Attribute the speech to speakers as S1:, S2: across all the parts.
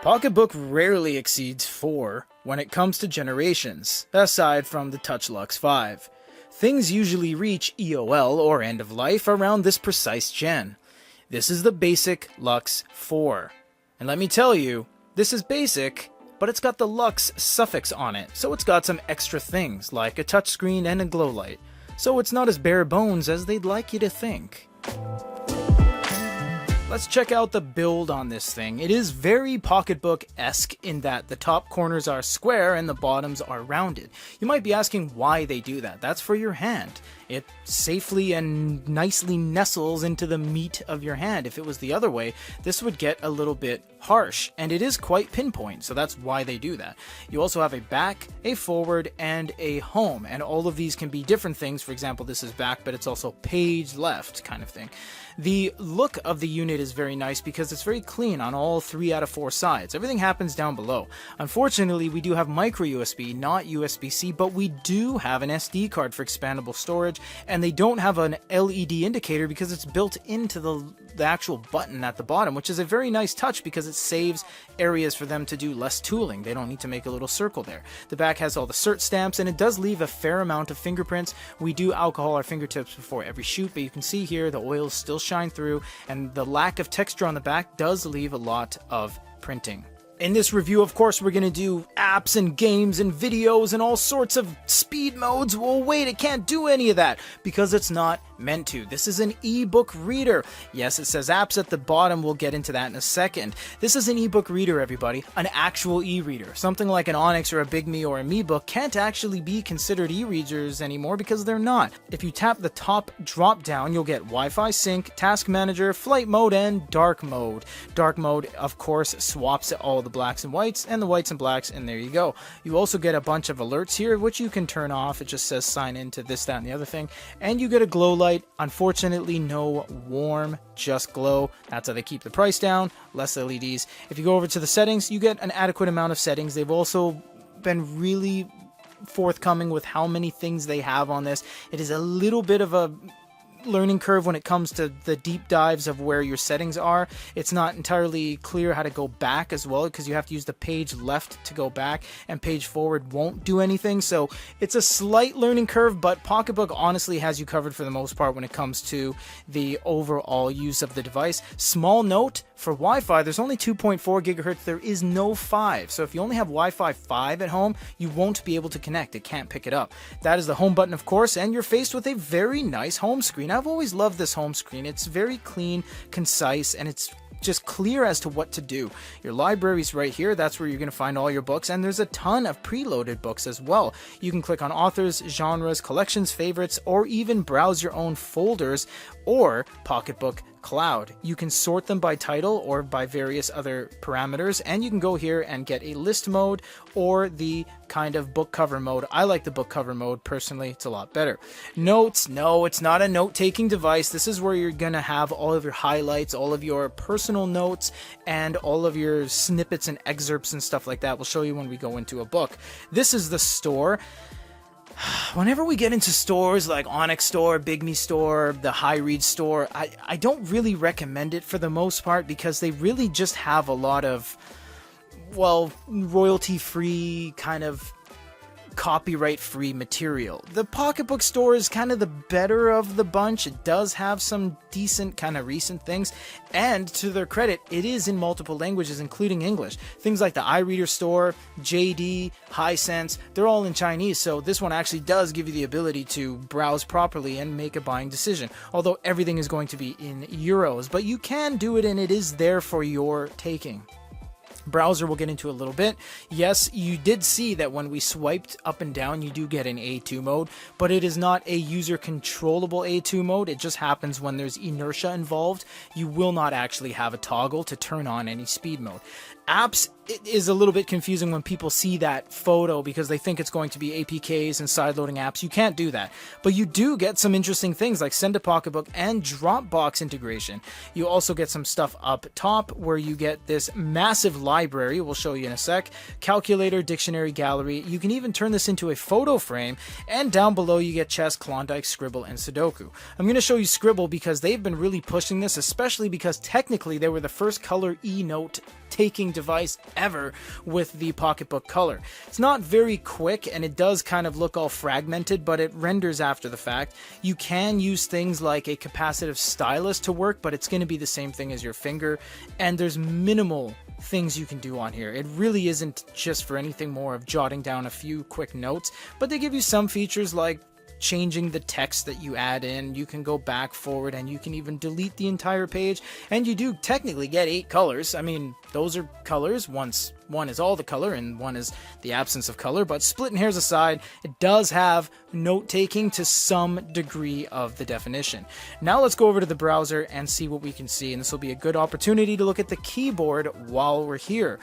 S1: Pocketbook rarely exceeds 4 when it comes to generations, aside from the Touch Lux 5. Things usually reach EOL or end of life around this precise gen. This is the BASIC LUX 4. And let me tell you, this is basic, but it's got the Lux suffix on it, so it's got some extra things like a touchscreen and a glowlight. So it's not as bare bones as they'd like you to think. Let's check out the build on this thing. It is very Pocketbook-esque in that the top corners are square and the bottoms are rounded. You might be asking why they do that. That's for your hand. It safely and nicely nestles into the meat of your hand. If it was the other way, this would get a little bit harsh, and it is quite pinpoint, so that's why they do that. You also have a back, a forward, and a home, and all of these can be different things. For example, this is back, but it's also page left kind of thing. The look of the unit is very nice because it's very clean on all 3 out of 4 sides. Everything happens down below. Unfortunately, we do have micro USB, not USB-C, but we do have an SD card for expandable storage, and they don't have an LED indicator because it's built into the actual button at the bottom, which is a very nice touch because it saves areas for them to do less tooling. They don't need to make a little circle there. The back has all the cert stamps, and it does leave a fair amount of fingerprints. We do alcohol our fingertips before every shoot, but you can see here the oils still shine through, and the lack of texture on the back does leave a lot of printing. In this review, of course, we're going to do apps and games and videos and all sorts of speed modes. Well, wait, it can't do any of that because it's not meant to. This is an ebook reader. Yes, it says apps at the bottom. We'll get into that in a second. This is an ebook reader, everybody. An actual e-reader. Something like an Onyx or a Big Me or a MeBook can't actually be considered e-readers anymore because they're not. If you tap the top drop down, you'll get Wi-Fi sync, task manager, flight mode, and dark mode. Dark mode, of course, swaps all the blacks and whites and the whites and blacks, and there you go. You also get a bunch of alerts here, which you can turn off. It just says sign in to this, that, and the other thing. And you get a glow light. Unfortunately, no warm, just glow. That's how they keep the price down. Less LEDs. If you go over to the settings, you get an adequate amount of settings. They've also been really forthcoming with how many things they have on this. It is a little bit of a learning curve when it comes to the deep dives of where your settings are. It's not entirely clear how to go back as well because you have to use the page left to go back, and page forward won't do anything. So it's a slight learning curve, but Pocketbook honestly has you covered for the most part when it comes to the overall use of the device. Small note, for Wi-Fi, there's only 2.4 gigahertz. There is no 5. So if you only have Wi-Fi 5 at home, you won't be able to connect. It can't pick it up. That is the home button, of course, and you're faced with a very nice home screen. I've always loved this home screen. It's very clean, concise, and it's just clear as to what to do. Your library's right here. That's where you're going to find all your books, and there's a ton of preloaded books as well. You can click on authors, genres, collections, favorites, or even browse your own folders or Pocketbook Cloud. You can sort them by title or by various other parameters, and you can go here and get a list mode or the kind of book cover mode. I like the book cover mode personally. It's a lot better. Notes, no, it's not a note-taking device. This is where you're gonna have all of your highlights, all of your personal notes, and all of your snippets and excerpts and stuff like that. We'll show you when we go into a book. This is the store. Whenever we get into stores like Onyx Store, Big Me Store, the High Read Store, I don't really recommend it for the most part because they really just have a lot of, well, royalty-free kind of copyright-free material. The Pocketbook Store is kind of the better of the bunch. It does have some decent kind of recent things, and to their credit, it is in multiple languages, including English. Things like the iReader Store, JD, Hisense, they're all in Chinese, so this one actually does give you the ability to browse properly and make a buying decision, although everything is going to be in euros, but you can do it and it is there for your taking. Browser we'll get into a little bit. Yes, you did see that when we swiped up and down, you do get an A2 mode, but it is not a user controllable A2 mode. It just happens when there's inertia involved. You will not actually have a toggle to turn on any speed mode. Apps, it is a little bit confusing when people see that photo because they think it's going to be APKs and sideloading apps. You can't do that. But you do get some interesting things like Send to Pocketbook and Dropbox integration. You also get some stuff up top where you get this massive library. We'll show you in a sec. Calculator, dictionary, gallery. You can even turn this into a photo frame. And down below you get chess, Klondike, Scribble, and Sudoku. I'm going to show you Scribble because they've been really pushing this, especially because technically they were the first color e-note note-taking device ever with the Pocketbook Color. It's not very quick, and it does kind of look all fragmented, but it renders after the fact. You can use things like a capacitive stylus to work, but it's going to be the same thing as your finger, and there's minimal things you can do on here. It really isn't just for anything more of jotting down a few quick notes, but they give you some features like changing the text that you add in. You can go back, forward, and you can even delete the entire page, and you do technically get 8 colors. I mean, those are colors. One is all the color and one is the absence of color, but splitting hairs aside, it does have note-taking to some degree of the definition. Now let's go over to the browser and see what we can see, and this will be a good opportunity to look at the keyboard while we're here.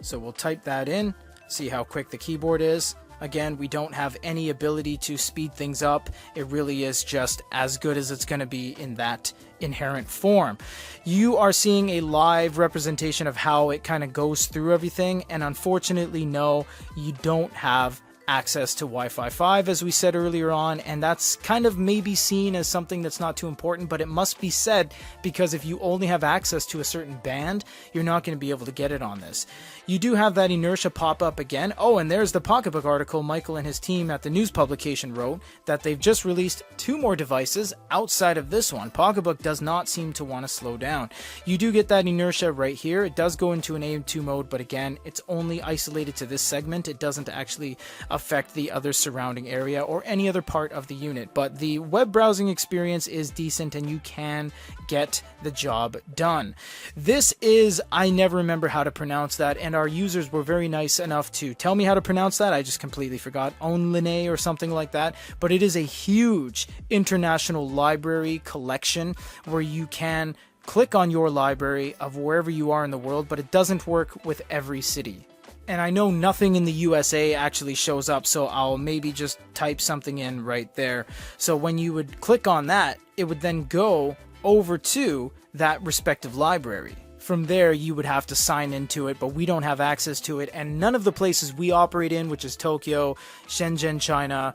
S1: So we'll type that in, see how quick the keyboard is. Again, we don't have any ability to speed things up. It really is just as good as it's going to be in that inherent form. You are seeing a live representation of how it kind of goes through everything, and unfortunately, no, you don't have access to Wi-Fi 5, as we said earlier on, and that's kind of maybe seen as something that's not too important, but it must be said, because if you only have access to a certain band, you're not going to be able to get it on this. You do have that inertia pop up again. Oh, and there's the Pocketbook article Michael and his team at the news publication wrote, that they've just released 2 more devices outside of this one. Pocketbook does not seem to want to slow down. You do get that inertia right here. It does go into an AM2 mode, but again, it's only isolated to this segment. It doesn't actually affect the other surrounding area or any other part of the unit, but the web browsing experience is decent and you can get the job done. This is, I never remember how to pronounce that, and our users were very nice enough to tell me how to pronounce that. I just completely forgot. Online or something like that, but it is a huge international library collection where you can click on your library of wherever you are in the world, but it doesn't work with every city. And I know nothing in the USA actually shows up, so I'll maybe just type something in right there. So when you would click on that, it would then go over to that respective library. From there, you would have to sign into it, but we don't have access to it. And none of the places we operate in, which is Tokyo, Shenzhen, China,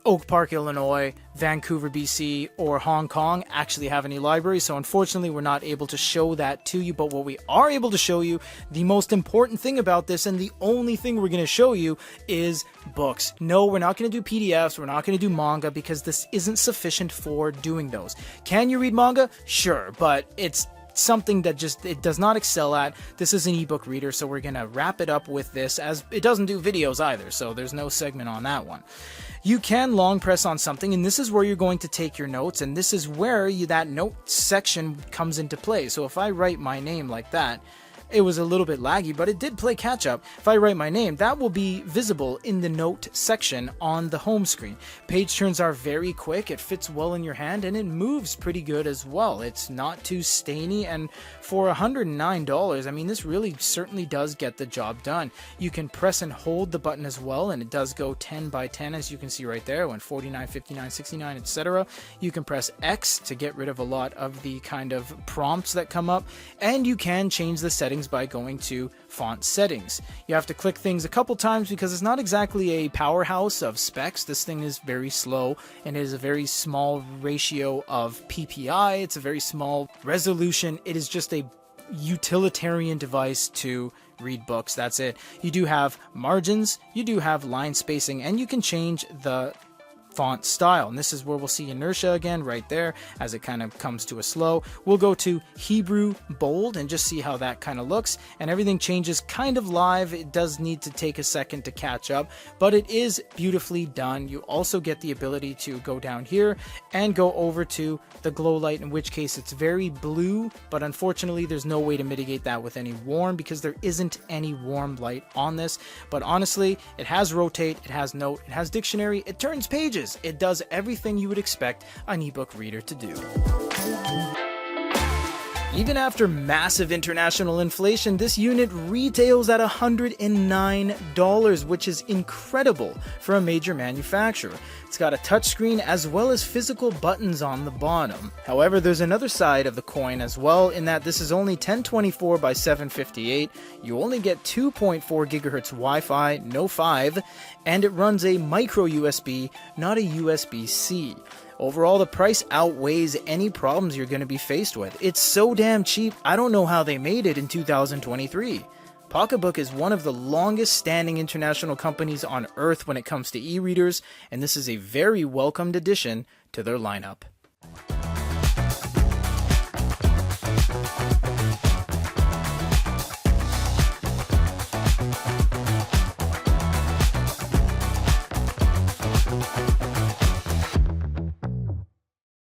S1: Oak Park, Illinois, Vancouver, BC, or Hong Kong actually have any libraries, so unfortunately we're not able to show that to you. But what we are able to show you, the most important thing about this, and the only thing we're going to show you, is books. No, we're not going to do PDFs, we're not going to do manga, because this isn't sufficient for doing those. Can you read manga? Sure, but it's something that just it does not excel at. This is an ebook reader, so we're gonna wrap it up with this, as it doesn't do videos either, so there's no segment on that one. You can long press on something, and this is where you're going to take your notes, and this is where that note section comes into play. So if I write my name like that, it was a little bit laggy, but it did play catch up. If I write my name, that will be visible in the note section on the home screen. Page turns are very quick, it fits well in your hand, and it moves pretty good as well. It's not too stainy, and for $109, I mean, this really certainly does get the job done. You can press and hold the button as well, and it does go 10 by 10, as you can see right there, when 49, 59, 69, etc. You can press X to get rid of a lot of the kind of prompts that come up, and you can change the settings by going to font settings. You have to click things a couple times because it's not exactly a powerhouse of specs. This thing is very slow, and it is a very small ratio of PPI. It's a very small resolution. It is just a utilitarian device to read books. That's it. You do have margins, you do have line spacing, and you can change the font style, and this is where we'll see inertia again right there as it kind of comes to a slow. We'll go to Hebrew bold and just see how that kind of looks, and everything changes kind of live. It does need to take a second to catch up, but it is beautifully done. You also get the ability to go down here and go over to the glow light, in which case it's very blue, but unfortunately there's no way to mitigate that with any warm, because there isn't any warm light on this. But honestly, it has rotate, it has note, it has dictionary, it turns pages. It does everything you would expect an ebook reader to do. Even after massive international inflation, this unit retails at $109, which is incredible for a major manufacturer. It's got a touchscreen as well as physical buttons on the bottom. However, there's another side of the coin as well, in that this is only 1024 by 758. You only get 2.4 gigahertz Wi-Fi, no 5, and it runs a micro USB, not a USB-C. Overall, the price outweighs any problems you're going to be faced with. It's so damn cheap, I don't know how they made it in 2023. Pocketbook is one of the longest standing international companies on earth when it comes to e-readers, and this is a very welcomed addition to their lineup.